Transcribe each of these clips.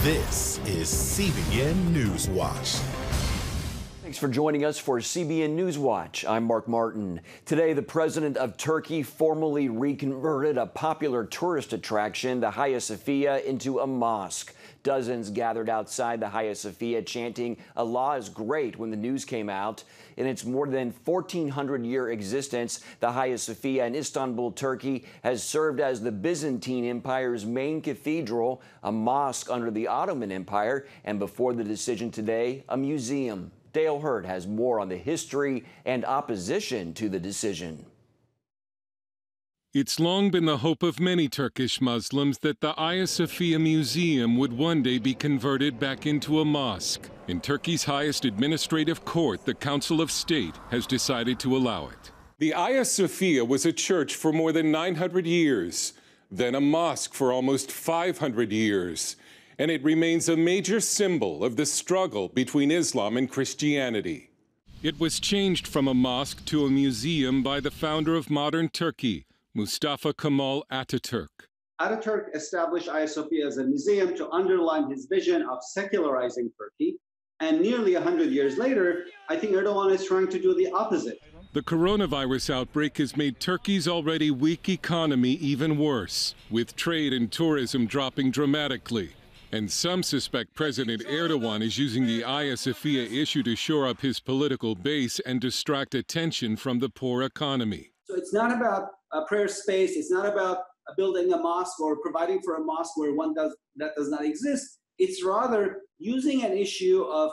This is CBN NewsWatch. Thanks for joining us for CBN NewsWatch. I'm Mark Martin. Today, the president of Turkey formally reconverted a popular tourist attraction, the Hagia Sophia, into a mosque. Dozens gathered outside the Hagia Sophia chanting, "Allah is great," when the news came out. In its more than 1,400-year existence, the Hagia Sophia in Istanbul, Turkey, has served as the Byzantine Empire's main cathedral, a mosque under the Ottoman Empire, and before the decision today, a museum. Dale Hurd has more on the history and opposition to the decision. It's long been the hope of many Turkish Muslims that the Hagia Sophia Museum would one day be converted back into a mosque. In Turkey's highest administrative court, the Council of State has decided to allow it. The Hagia Sophia was a church for more than 900 years, then a mosque for almost 500 years, and it remains a major symbol of the struggle between Islam and Christianity. It was changed from a mosque to a museum by the founder of modern Turkey, Mustafa Kemal Atatürk. Atatürk established Hagia Sophia as a museum to underline his vision of secularizing Turkey. And nearly 100 years later, I think Erdogan is trying to do the opposite. The coronavirus outbreak has made Turkey's already weak economy even worse, with trade and tourism dropping dramatically. And some suspect President Erdogan is using the Hagia Sophia issue to shore up his political base and distract attention from the poor economy. So it's not about a prayer space. It's not about building a mosque or providing for a mosque where that does not exist. It's rather using an issue of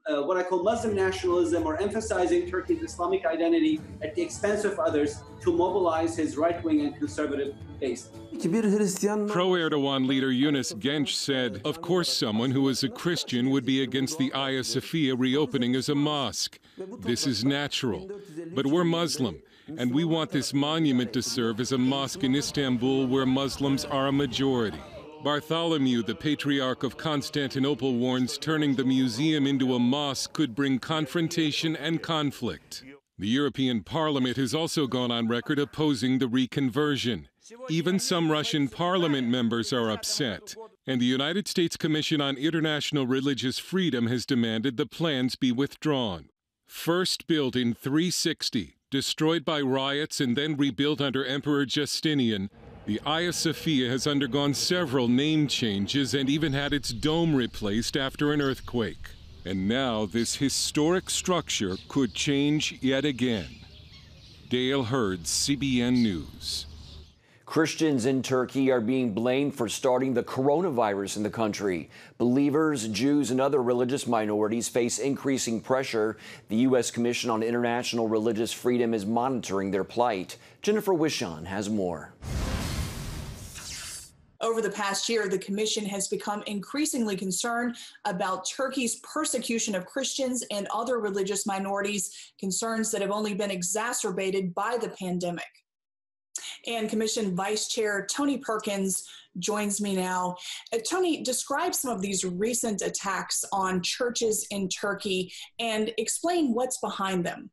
what I call Muslim nationalism, or emphasizing Turkey's Islamic identity at the expense of others, to mobilize his right-wing and conservative base. Pro-Erdogan leader Yunus Genç said, of course someone who is a Christian would be against the Hagia Sophia reopening as a mosque. This is natural. But we're Muslim, and we want this monument to serve as a mosque in Istanbul where Muslims are a majority. Bartholomew, the Patriarch of Constantinople, warns turning the museum into a mosque could bring confrontation and conflict. The European Parliament has also gone on record opposing the reconversion. Even some Russian parliament members are upset. And the United States Commission on International Religious Freedom has demanded the plans be withdrawn. First built in 360, destroyed by riots and then rebuilt under Emperor Justinian, the Hagia Sophia has undergone several name changes and even had its dome replaced after an earthquake. And now this historic structure could change yet again. Dale Hurd, CBN News. Christians in Turkey are being blamed for starting the coronavirus in the country. Believers, Jews, and other religious minorities face increasing pressure. The U.S. Commission on International Religious Freedom is monitoring their plight. Jennifer Wishon has more. Over the past year, the Commission has become increasingly concerned about Turkey's persecution of Christians and other religious minorities, concerns that have only been exacerbated by the pandemic. And Commission Vice Chair Tony Perkins joins me now. Tony, describe some of these recent attacks on churches in Turkey and explain what's behind them.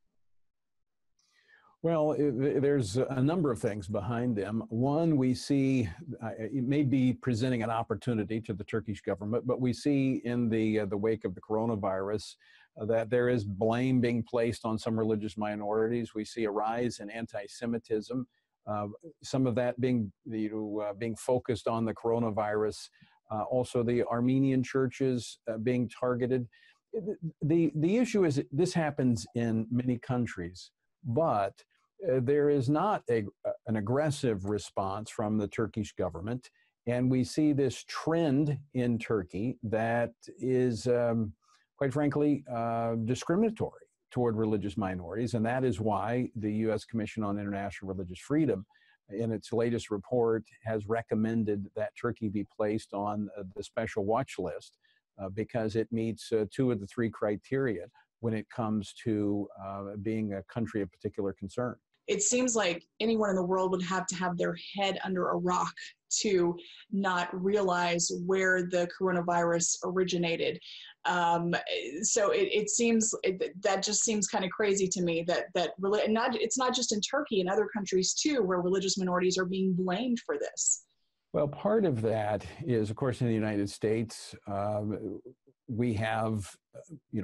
Well, there's a number of things behind them. One, we see it may be presenting an opportunity to the Turkish government, but we see in the wake of the coronavirus that there is blame being placed on some religious minorities. We see a rise in anti-Semitism, some of that being focused on the coronavirus. Also, the Armenian churches being targeted. The issue is that this happens in many countries, but there is not an aggressive response from the Turkish government. And we see this trend in Turkey that is, quite frankly, discriminatory toward religious minorities. And that is why the U.S. Commission on International Religious Freedom, in its latest report, has recommended that Turkey be placed on the special watch list because it meets 2 of the 3 criteria when it comes to being a country of particular concern. It seems like anyone in the world would have to have their head under a rock to not realize where the coronavirus originated. So it seems that just seems kind of crazy to me it's not just in Turkey, in other countries too, where religious minorities are being blamed for this. Well, part of that is, of course, in the United States, we have,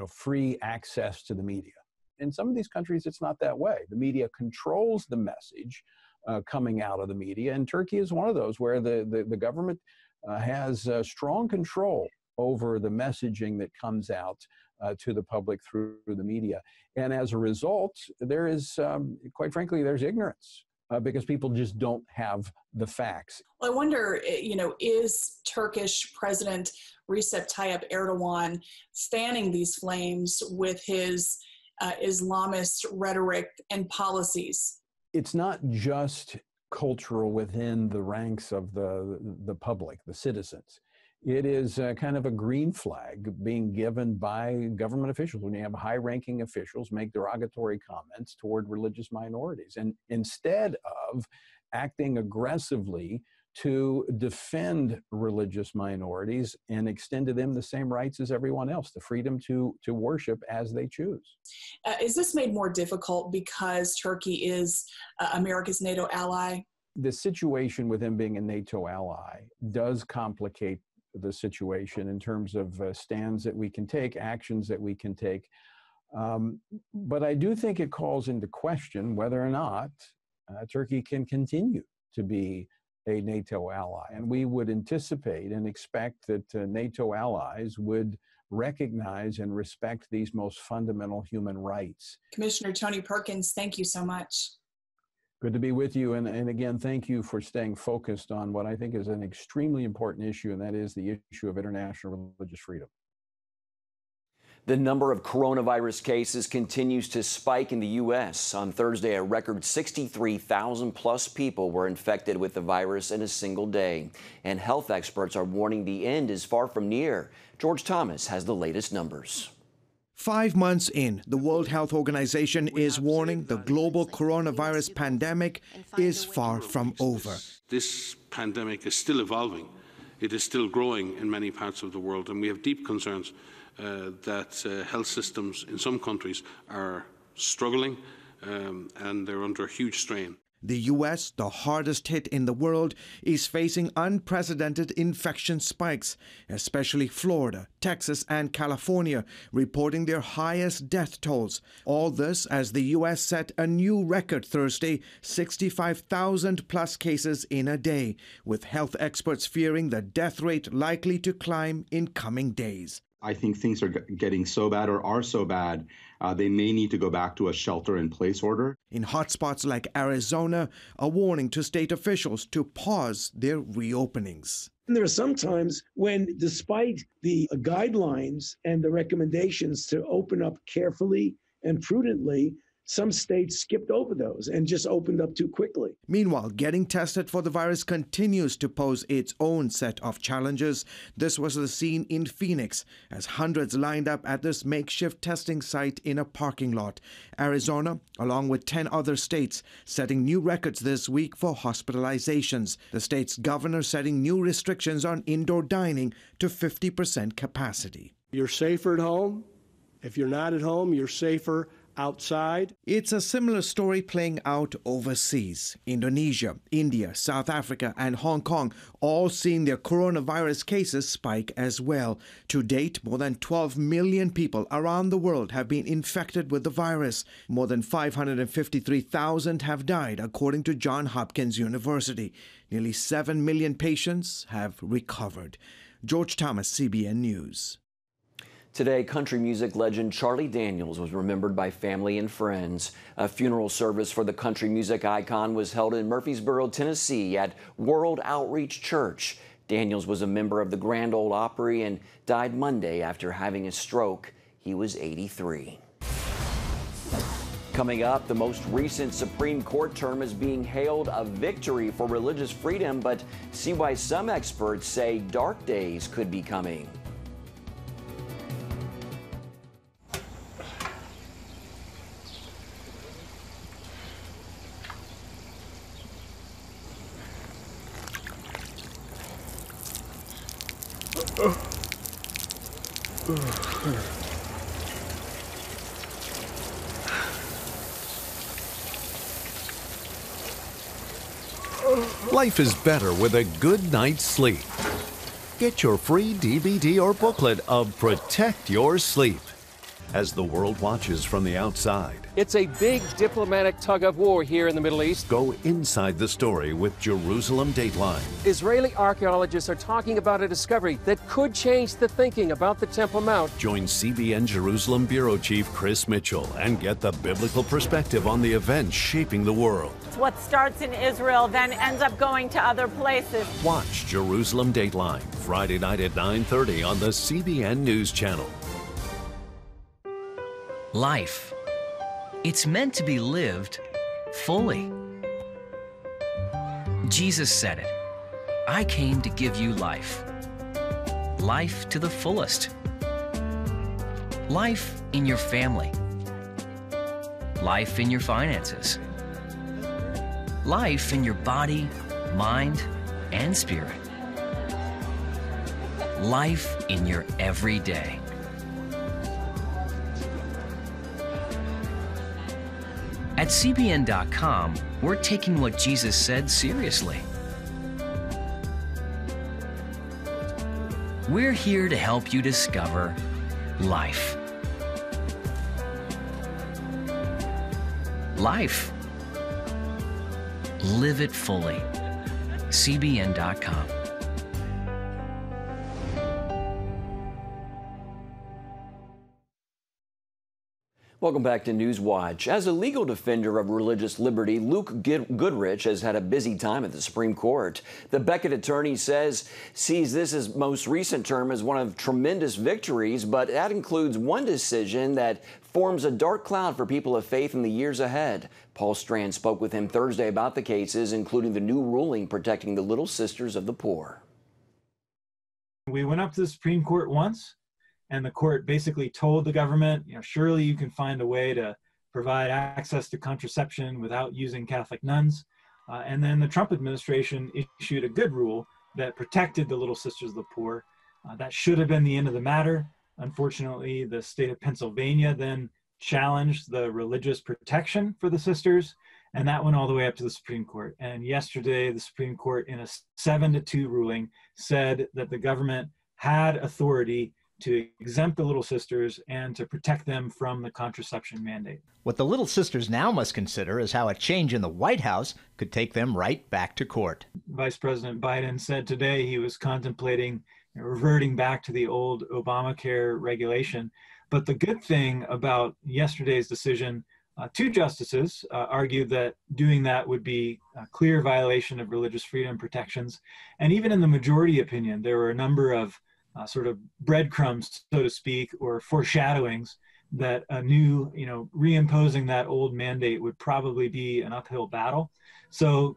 free access to the media. In some of these countries, it's not that way. The media controls the message coming out of the media, and Turkey is one of those where the government has strong control over the messaging that comes out to the public through the media. And as a result, there is, quite frankly, there's ignorance. Because people just don't have the facts. Well, I wonder, is Turkish President Recep Tayyip Erdogan fanning these flames with his Islamist rhetoric and policies? It's not just cultural within the ranks of the public, the citizens. It is kind of a green flag being given by government officials when you have high-ranking officials make derogatory comments toward religious minorities. And instead of acting aggressively to defend religious minorities and extend to them the same rights as everyone else, the freedom to worship as they choose. Is this made more difficult because Turkey is America's NATO ally? The situation with them being a NATO ally does complicate the situation in terms of stands that we can take, actions that we can take. But I do think it calls into question whether or not Turkey can continue to be a NATO ally. And we would anticipate and expect that NATO allies would recognize and respect these most fundamental human rights. Commissioner Tony Perkins, thank you so much. Good to be with you. And again, thank you for staying focused on what I think is an extremely important issue, and that is the issue of international religious freedom. The number of coronavirus cases continues to spike in the U.S. On Thursday, a record 63,000 plus people were infected with the virus in a single day. And health experts are warning the end is far from near. George Thomas has the latest numbers. 5 months in, the World Health Organization is warning the global coronavirus pandemic is far from over. This pandemic is still evolving. It is still growing in many parts of the world, and we have deep concerns that health systems in some countries are struggling and they're under huge strain. The U.S., the hardest hit in the world, is facing unprecedented infection spikes, especially Florida, Texas, and California, reporting their highest death tolls. All this as the U.S. set a new record Thursday, 65,000 plus cases in a day, with health experts fearing the death rate likely to climb in coming days. I think things are getting so bad or are so bad, they may need to go back to a shelter-in-place order. In hotspots like Arizona, a warning to state officials to pause their reopenings. There are some times when, despite the guidelines and the recommendations to open up carefully and prudently, some states skipped over those and just opened up too quickly. Meanwhile, getting tested for the virus continues to pose its own set of challenges. This was the scene in Phoenix as hundreds lined up at this makeshift testing site in a parking lot. Arizona, along with 10 other states, setting new records this week for hospitalizations. The state's governor setting new restrictions on indoor dining to 50% capacity. You're safer at home. If you're not at home, you're safer outside. It's a similar story playing out overseas. Indonesia, India, South Africa, and Hong Kong all seeing their coronavirus cases spike as well. To date, more than 12 million people around the world have been infected with the virus. More than 553,000 have died, according to Johns Hopkins University. Nearly 7 million patients have recovered. George Thomas, CBN News. Today, country music legend Charlie Daniels was remembered by family and friends. A funeral service for the country music icon was held in Murfreesboro, Tennessee at World Outreach Church. Daniels was a member of the Grand Ole Opry and died Monday after having a stroke. He was 83. Coming up, the most recent Supreme Court term is being hailed a victory for religious freedom, but see why some experts say dark days could be coming. Life is better with a good night's sleep. Get your free DVD or booklet of Protect Your Sleep as the world watches from the outside. It's a big diplomatic tug of war here in the Middle East. Go inside the story with Jerusalem Dateline. Israeli archaeologists are talking about a discovery that could change the thinking about the Temple Mount. Join CBN Jerusalem Bureau Chief Chris Mitchell and get the biblical perspective on the events shaping the world. What starts in Israel then ends up going to other places. Watch Jerusalem Dateline Friday night at 9:30 on the CBN News Channel. Life. It's meant to be lived fully. Jesus said it. I came to give you life. Life to the fullest. Life in your family. Life in your finances. Life in your body, mind, and spirit. Life in your everyday. At CBN.com, we're taking what Jesus said seriously. We're here to help you discover life. Life. Live it fully. CBN.com. Welcome back to Newswatch. As a legal defender of religious liberty, Luke Goodrich has had a busy time at the Supreme Court. The Beckett attorney sees this his most recent term as one of tremendous victories, but that includes one decision that forms a dark cloud for people of faith in the years ahead. Paul Strand spoke with him Thursday about the cases, including the new ruling protecting the Little Sisters of the Poor. We went up to the Supreme Court once, and the court basically told the government, surely you can find a way to provide access to contraception without using Catholic nuns. And then the Trump administration issued a good rule that protected the Little Sisters of the Poor. That should have been the end of the matter. Unfortunately, the state of Pennsylvania then challenged the religious protection for the sisters, and that went all the way up to the Supreme Court. And yesterday, the Supreme Court, in a 7-2 ruling, said that the government had authority to exempt the Little Sisters and to protect them from the contraception mandate. What the Little Sisters now must consider is how a change in the White House could take them right back to court. Vice President Biden said today he was contemplating reverting back to the old Obamacare regulation. But the good thing about yesterday's decision, two justices argued that doing that would be a clear violation of religious freedom protections. And even in the majority opinion, there were a number of sort of breadcrumbs, so to speak, or foreshadowings that a new, reimposing that old mandate would probably be an uphill battle. So,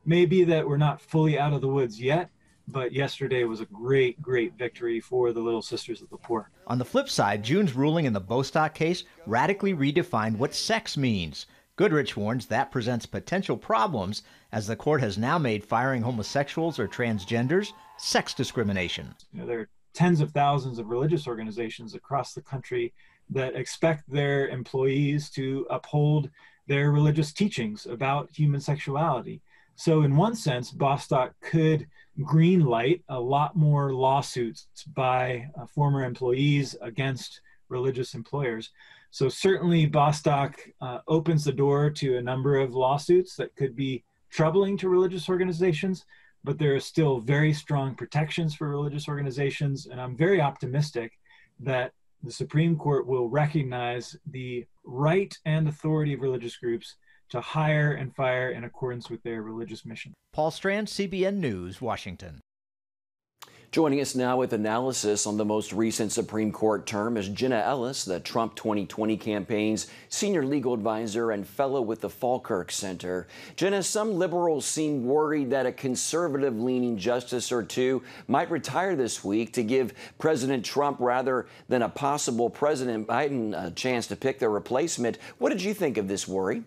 maybe that we're not fully out of the woods yet, but yesterday was a great, great victory for the Little Sisters of the Poor. On the flip side, June's ruling in the Bostock case radically redefined what sex means. Goodrich warns that presents potential problems as the court has now made firing homosexuals or transgenders sex discrimination. There are tens of thousands of religious organizations across the country that expect their employees to uphold their religious teachings about human sexuality. So in one sense, Bostock could greenlight a lot more lawsuits by former employees against religious employers. So certainly Bostock opens the door to a number of lawsuits that could be troubling to religious organizations, but there are still very strong protections for religious organizations. And I'm very optimistic that the Supreme Court will recognize the right and authority of religious groups to hire and fire in accordance with their religious mission. Paul Strand, CBN News, Washington. Joining us now with analysis on the most recent Supreme Court term is Jenna Ellis, the Trump 2020 campaign's senior legal advisor and fellow with the Falkirk Center. Jenna, some liberals seem worried that a conservative-leaning justice or two might retire this week to give President Trump, rather than a possible President Biden, a chance to pick their replacement. What did you think of this worry?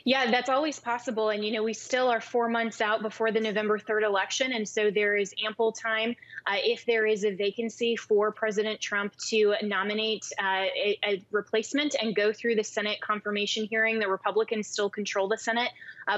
Yeah, that's always possible. And, we still are 4 months out before the November 3rd election. And so there is ample time if there is a vacancy for President Trump to nominate a replacement and go through the Senate confirmation hearing. The Republicans still control the Senate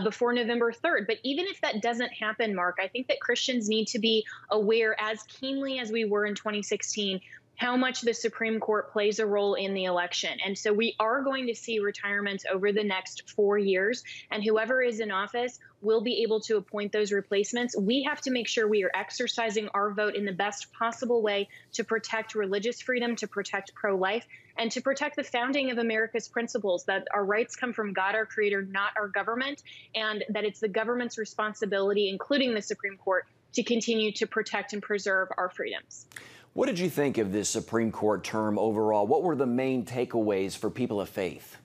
before November 3rd. But even if that doesn't happen, Mark, I think that Christians need to be aware as keenly as we were in 2016 how much the Supreme Court plays a role in the election. And so we are going to see retirements over the next 4 years, and whoever is in office will be able to appoint those replacements. We have to make sure we are exercising our vote in the best possible way to protect religious freedom, to protect pro-life, and to protect the founding of America's principles, that our rights come from God, our creator, not our government, and that it's the government's responsibility, including the Supreme Court, to continue to protect and preserve our freedoms. What did you think of this Supreme Court term overall? What were the main takeaways for people of faith?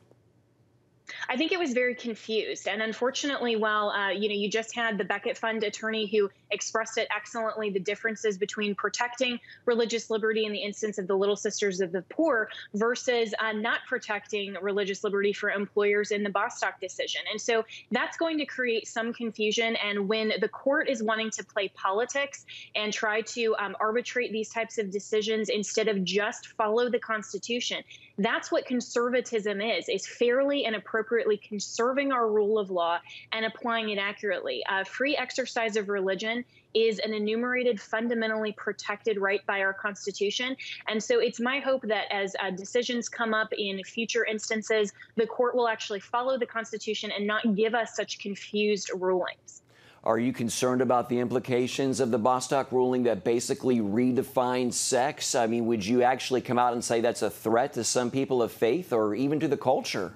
I think it was very confused. And unfortunately, while, you just had the Becket Fund attorney who expressed it excellently, the differences between protecting religious liberty in the instance of the Little Sisters of the Poor versus not protecting religious liberty for employers in the Bostock decision. And so that's going to create some confusion. And when the court is wanting to play politics and try to arbitrate these types of decisions instead of just follow the Constitution, that's what conservatism is fairly and appropriately conserving our rule of law and applying it accurately. Free exercise of religion is an enumerated, fundamentally protected right by our Constitution. And so it's my hope that as decisions come up in future instances, the court will actually follow the Constitution and not give us such confused rulings. Are you concerned about the implications of the Bostock ruling that basically redefines sex? I mean, would you actually come out and say that's a threat to some people of faith or even to the culture?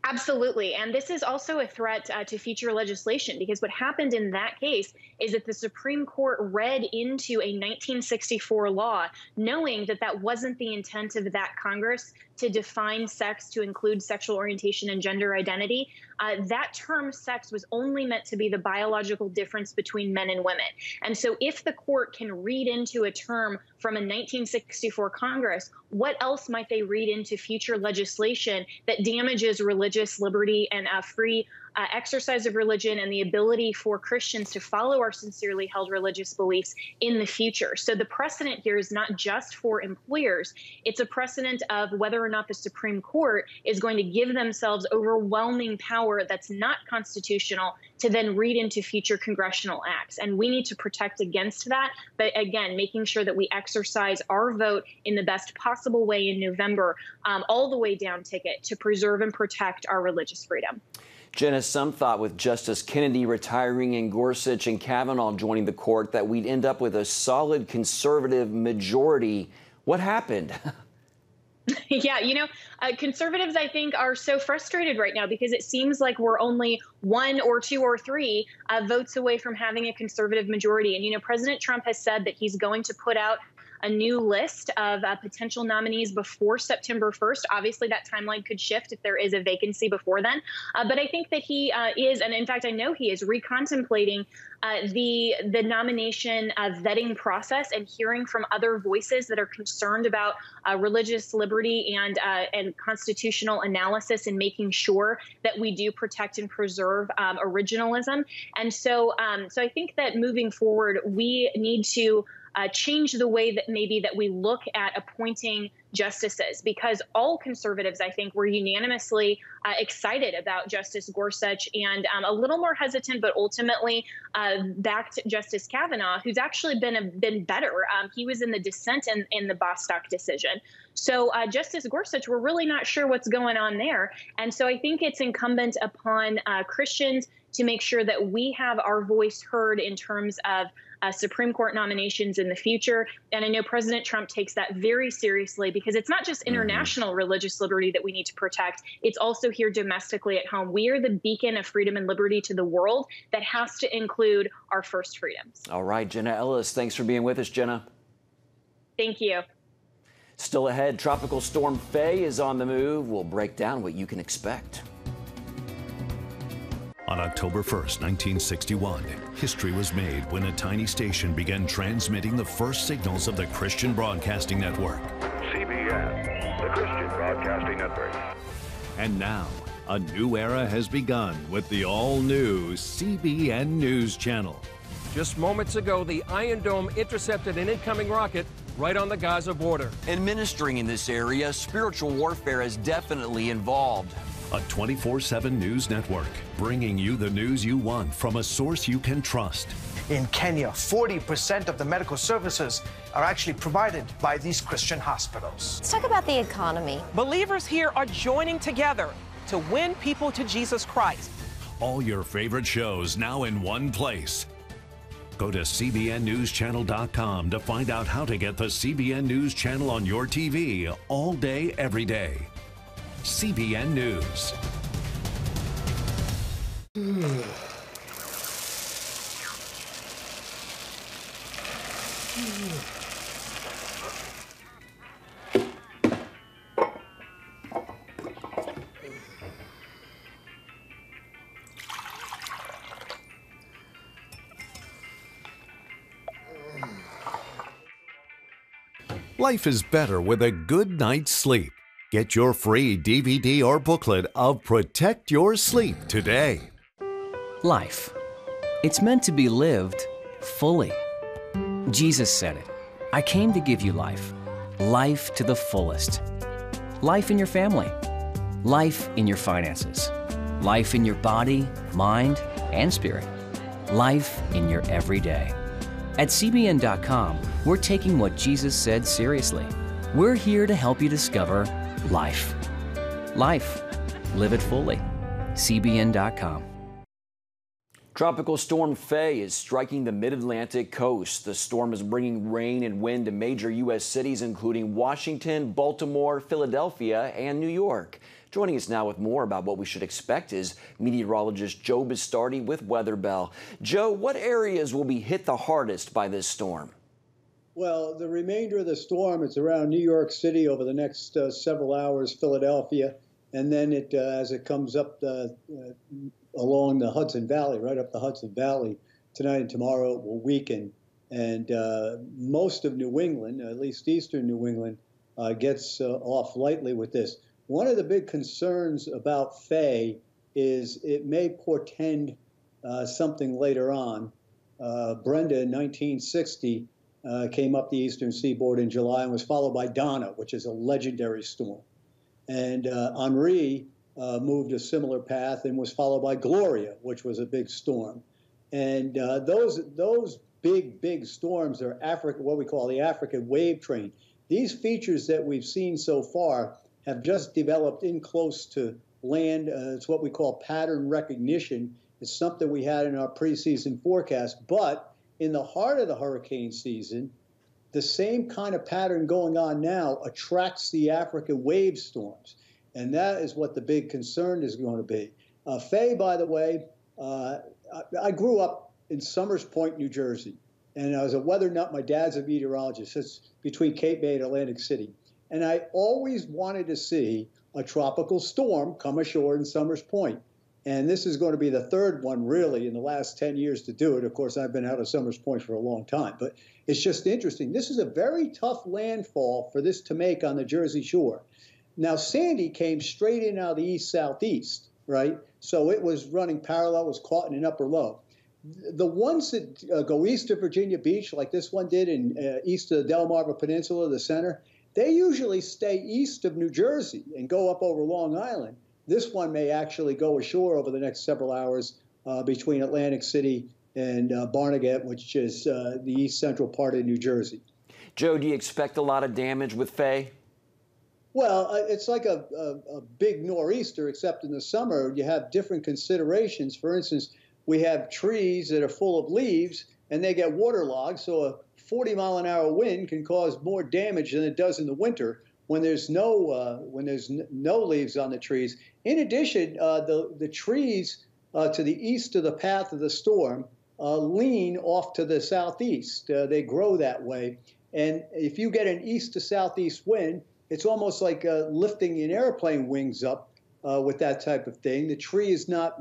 Absolutely. And this is also a threat to future legislation, because what happened in that case is that the Supreme Court read into a 1964 law, knowing that that wasn't the intent of that Congress to define sex to include sexual orientation and gender identity. That term sex was only meant to be the biological difference between men and women. And so if the court can read into a term from a 1964 Congress, what else might they read into future legislation that damages religious liberty and free exercise of religion and the ability for Christians to follow our sincerely held religious beliefs in the future? So the precedent here is not just for employers. It's a precedent of whether or not the Supreme Court is going to give themselves overwhelming power that's not constitutional to then read into future congressional acts. And we need to protect against that. But again, making sure that we exercise our vote in the best possible way in November, all the way down ticket, to preserve and protect our religious freedom. Jenna, some thought with Justice Kennedy retiring and Gorsuch and Kavanaugh joining the court that we'd end up with a solid conservative majority. What happened? Yeah, conservatives, I think, are so frustrated right now because it seems like we're only 1 or 2 or 3 votes away from having a conservative majority. And, President Trump has said that he's going to put out a new list of potential nominees before September 1st. Obviously, that timeline could shift if there is a vacancy before then. But I think that he is, and in fact, I know he is recontemplating the nomination vetting process and hearing from other voices that are concerned about religious liberty and constitutional analysis, and making sure that we do protect and preserve originalism. And so I think that moving forward, we need to change the way that we look at appointing justices, because all conservatives, I think, were unanimously excited about Justice Gorsuch and a little more hesitant, but ultimately backed Justice Kavanaugh, who's actually been better. He was in the dissent in the Bostock decision. So Justice Gorsuch, we're really not sure what's going on there. And so I think it's incumbent upon Christians to make sure that we have our voice heard in terms of Supreme Court nominations in the future. And I know President Trump takes that very seriously, because it's not just international religious liberty that we need to protect. It's also here domestically at home. We are the beacon of freedom and liberty to the world that has to include our first freedoms. All right, Jenna Ellis, thanks for being with us, Jenna. Thank you. Still ahead, Tropical Storm Faye is on the move. We'll break down what you can expect. On October 1st, 1961, history was made when a tiny station began transmitting the first signals of the Christian Broadcasting Network. CBN, the Christian Broadcasting Network. And now, A new era has begun with the all-new CBN News Channel. Just moments ago, the Iron Dome intercepted an incoming rocket right on the Gaza border. And ministering in this area, spiritual warfare is definitely involved. A 24/7 news network, bringing you the news you want from a source you can trust. In Kenya, 40% of the medical services are actually provided by these Christian hospitals. Let's talk about the economy. Believers here are joining together to win people to Jesus Christ. All your favorite shows now in one place. Go to cbnnewschannel.com to find out how to get the CBN News Channel on your TV all day, every day. CBN News. Life is better with a good night's sleep. Get your free DVD or booklet of Protect Your Sleep today. Life. It's meant to be lived fully. Jesus said it. I came to give you life. Life to the fullest. Life in your family. Life in your finances. Life in your body, mind, and spirit. Life in your everyday. At CBN.com, we're taking what Jesus said seriously. We're here to help you discover life. Life. Live it fully. CBN.com. Tropical storm Faye is striking the mid-Atlantic coast. The storm is bringing rain and wind to major U.S. cities, including Washington, Baltimore, Philadelphia, and New York. Joining us now with more about what we should expect is meteorologist Joe Bastardi with Weather Bell. Joe, what areas will be hit the hardest by this storm? Well, the remainder of the storm is around New York City over the next several hours, Philadelphia, and then as it comes up along the Hudson Valley, right up the Hudson Valley, tonight and tomorrow it will weaken. And most of New England, at least eastern New England, gets off lightly with this. One of the big concerns about Faye is it may portend something later on. Brenda in 1960 came up the eastern seaboard in July and was followed by Donna, which is a legendary storm. And Henri moved a similar path and was followed by Gloria, which was a big storm. And those big storms are what we call the African wave train. These features that we've seen so far have just developed in close to land. It's what we call pattern recognition. It's something we had in our preseason forecast. But in the heart of the hurricane season, the same kind of pattern going on now attracts the African wave storms. And that is what the big concern is going to be. Faye, by the way, I grew up in Summers Point, New Jersey. And I was a weather nut. My dad's a meteorologist. It's between Cape May and Atlantic City. And I always wanted to see a tropical storm come ashore in Summers Point. And this is going to be the third one, really, in the last 10 years to do it. Of course, I've been out of Summers Point for a long time. But it's just interesting. This is a very tough landfall for this to make on the Jersey Shore. Now, Sandy came straight in out of the east-southeast, right? So it was running parallel, was caught in an upper low. The ones that go east of Virginia Beach, like this one did in east of the Delmarva Peninsula, the center, they usually stay east of New Jersey and go up over Long Island. This one may actually go ashore over the next several hours between Atlantic City and Barnegat, which is the east central part of New Jersey. Joe, do you expect a lot of damage with Faye? Well, it's like a big nor'easter, except in the summer you have different considerations. For instance, we have trees that are full of leaves and they get waterlogged, so a 40-mile-an-hour wind can cause more damage than it does in the winter when there's no leaves on the trees. In addition, the trees to the east of the path of the storm lean off to the southeast. They grow that way, and if you get an east to southeast wind, it's almost like lifting an airplane wings up with that type of thing. The tree is not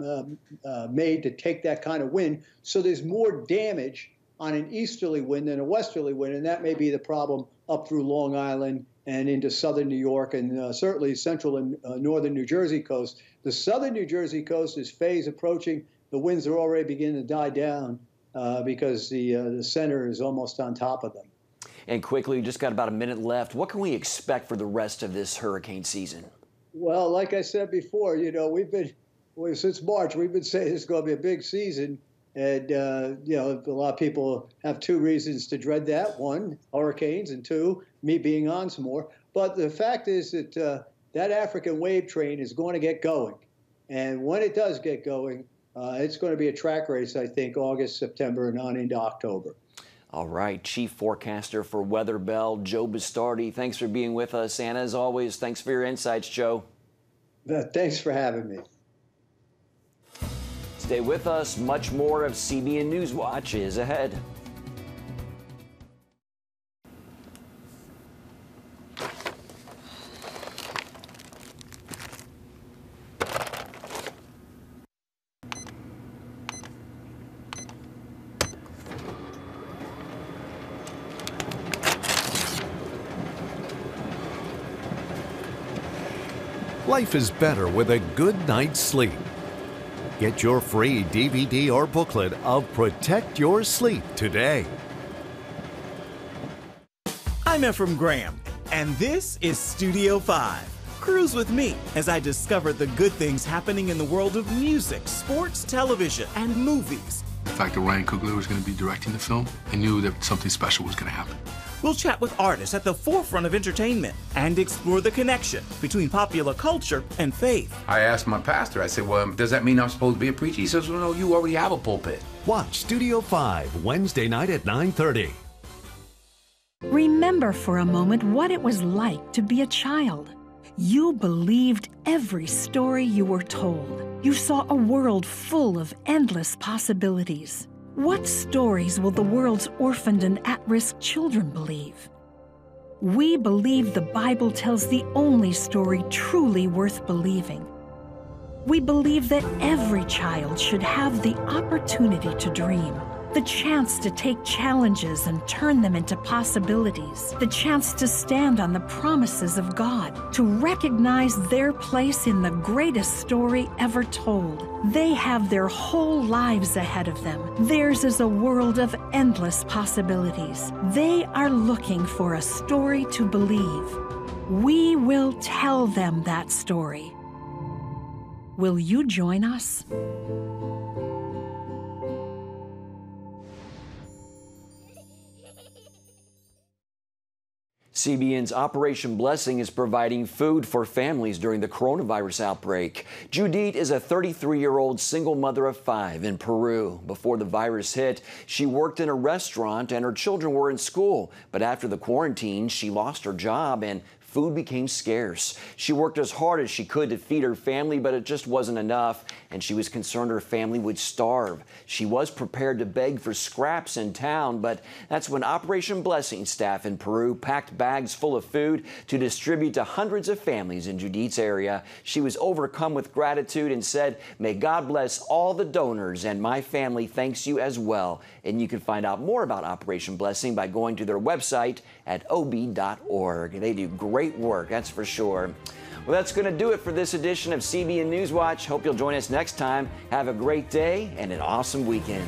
made to take that kind of wind, so there's more damage on an easterly wind than a westerly wind, and that may be the problem up through Long Island and into southern New York and certainly central and northern New Jersey coast. The southern New Jersey coast is phase approaching. The winds are already beginning to die down because the center is almost on top of them. And quickly, just got about a minute left. What can we expect for the rest of this hurricane season? Well, like I said before, since March, we've been saying it's going to be a big season. And, a lot of people have two reasons to dread that. One, hurricanes, and two, me being on some more. But the fact is that that African wave train is going to get going. And when it does get going, it's going to be a track race, I think, August, September, and on into October. All right, Chief Forecaster for Weather Bell, Joe Bastardi. Thanks for being with us. And as always, thanks for your insights, Joe. Thanks for having me. Stay with us. Much more of CBN NewsWatch is ahead. Life is better with a good night's sleep. Get your free DVD or booklet of Protect Your Sleep today. I'm Ephraim Graham, and this is Studio 5. Cruise with me as I discover the good things happening in the world of music, sports, television, and movies. The fact that Ryan Coogler was going to be directing the film, I knew that something special was going to happen. We'll chat with artists at the forefront of entertainment and explore the connection between popular culture and faith. I asked my pastor, I said, well, does that mean I'm supposed to be a preacher? He says, well, no, you already have a pulpit. Watch Studio 5, Wednesday night at 9:30. Remember for a moment what it was like to be a child. You believed every story you were told. You saw a world full of endless possibilities. What stories will the world's orphaned and at-risk children believe? We believe the Bible tells the only story truly worth believing. We believe that every child should have the opportunity to dream, the chance to take challenges and turn them into possibilities, the chance to stand on the promises of God, to recognize their place in the greatest story ever told. They have their whole lives ahead of them. Theirs is a world of endless possibilities. They are looking for a story to believe. We will tell them that story. Will you join us? CBN's Operation Blessing is providing food for families during the coronavirus outbreak. Judith is a 33-year-old single mother of 5 in Peru. Before the virus hit, she worked in a restaurant and her children were in school. But after the quarantine, she lost her job and food became scarce. She worked as hard as she could to feed her family, but it just wasn't enough, and she was concerned her family would starve. She was prepared to beg for scraps in town, but that's when Operation Blessing staff in Peru packed bags full of food to distribute to hundreds of families in Judith's area. She was overcome with gratitude and said, "May God bless all the donors, and my family thanks you as well." And you can find out more about Operation Blessing by going to their website at ob.org. They do great work, that's for sure. Well, that's going to do it for this edition of CBN NewsWatch. Hope you'll join us next time. Have a great day and an awesome weekend.